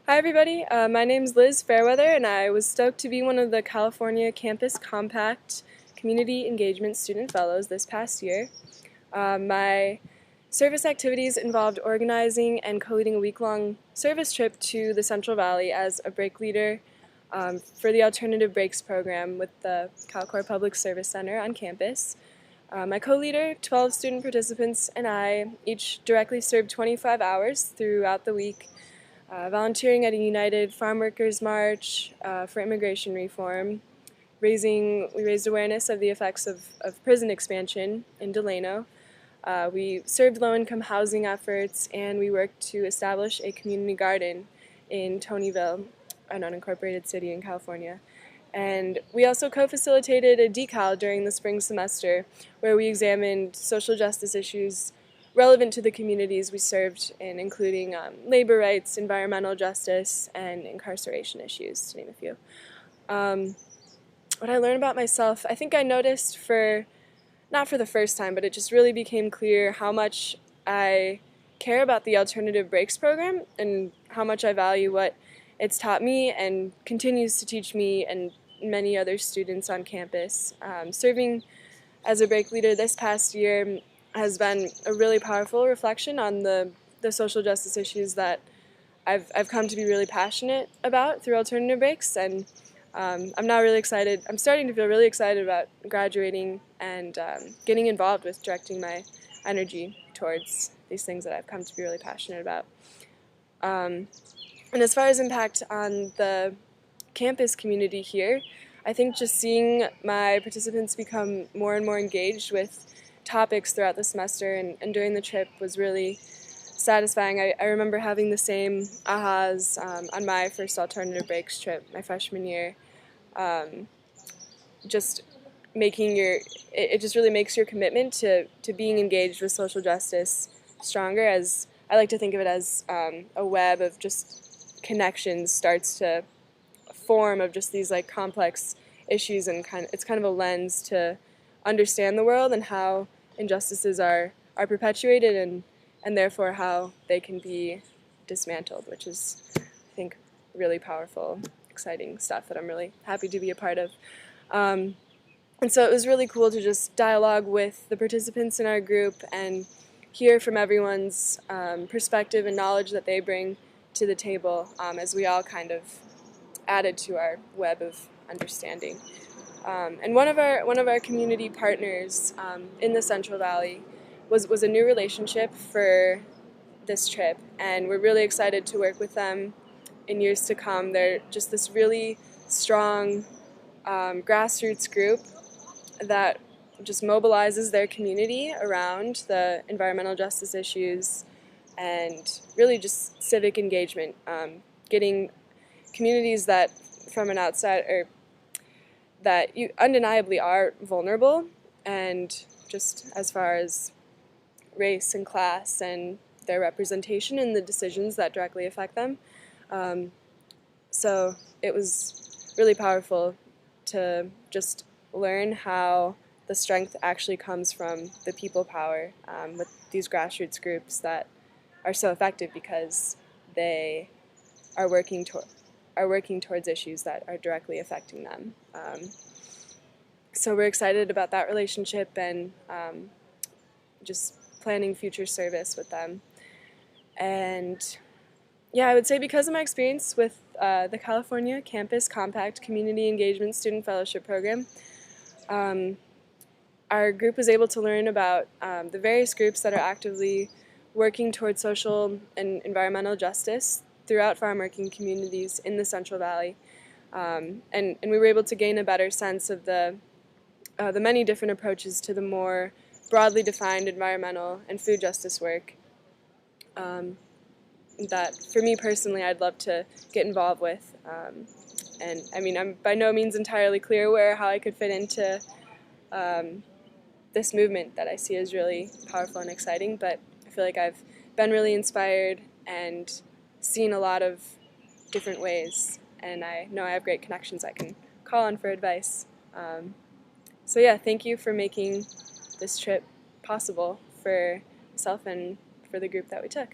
Hi everybody, my name's Liz Fairweather and I was stoked to be one of the California Campus Compact Community Engagement Student Fellows this past year. My service activities involved organizing and co-leading a week-long service trip to the Central Valley as a break leader for the Alternative Breaks program with the CalCorp Public Service Center on campus. My co-leader, 12 student participants, and I each directly served 25 hours throughout the week, volunteering at a United Farm Workers March for immigration reform. We raised awareness of the effects of prison expansion in Delano. We served low-income housing efforts, and we worked to establish a community garden in Tonyville, an unincorporated city in California. And we also co-facilitated a decal during the spring semester where we examined social justice issues relevant to the communities we served in, including labor rights, environmental justice, and incarceration issues, to name a few. What I learned about myself, I think I noticed not for the first time, but it just really became clear how much I care about the Alternative Breaks program and how much I value what it's taught me and continues to teach me and many other students on campus. Serving as a break leader this past year has been a really powerful reflection on the social justice issues that I've come to be really passionate about through alternative breaks, and I'm now really excited. I'm starting to feel really excited about graduating and getting involved with directing my energy towards these things that I've come to be really passionate about. And as far as impact on the campus community here, I think just seeing my participants become more and more engaged with topics throughout the semester and during the trip was really satisfying. I remember having the same ahas on my first alternative breaks trip my freshman year. Just making it just really makes your commitment to being engaged with social justice stronger, as I like to think of it as a web of just connections starts to form of just these like complex issues, and it's kind of a lens to understand the world and how injustices are perpetuated and therefore how they can be dismantled, which is, I think, really powerful, exciting stuff that I'm really happy to be a part of. And so it was really cool to just dialogue with the participants in our group and hear from everyone's perspective and knowledge that they bring to the table as we all kind of added to our web of understanding. And one of our community partners in the Central Valley was a new relationship for this trip, and we're really excited to work with them in years to come. They're just this really strong grassroots group that just mobilizes their community around the environmental justice issues and really just civic engagement, getting communities that from an outside or that you undeniably are vulnerable, and just as far as race and class and their representation in the decisions that directly affect them. So it was really powerful to just learn how the strength actually comes from the people power with these grassroots groups that are so effective because they are working towards issues that are directly affecting them. So we're excited about that relationship and just planning future service with them. And yeah, I would say because of my experience with the California Campus Compact Community Engagement Student Fellowship Program, our group was able to learn about the various groups that are actively working towards social and environmental justice throughout farm working communities in the Central Valley. And we were able to gain a better sense of the many different approaches to the more broadly defined environmental and food justice work that, for me personally, I'd love to get involved with. And I mean, I'm by no means entirely clear how I could fit into this movement that I see as really powerful and exciting, but I feel like I've been really inspired and seen a lot of different ways, and I know I have great connections I can call on for advice. So yeah, thank you for making this trip possible for myself and for the group that we took.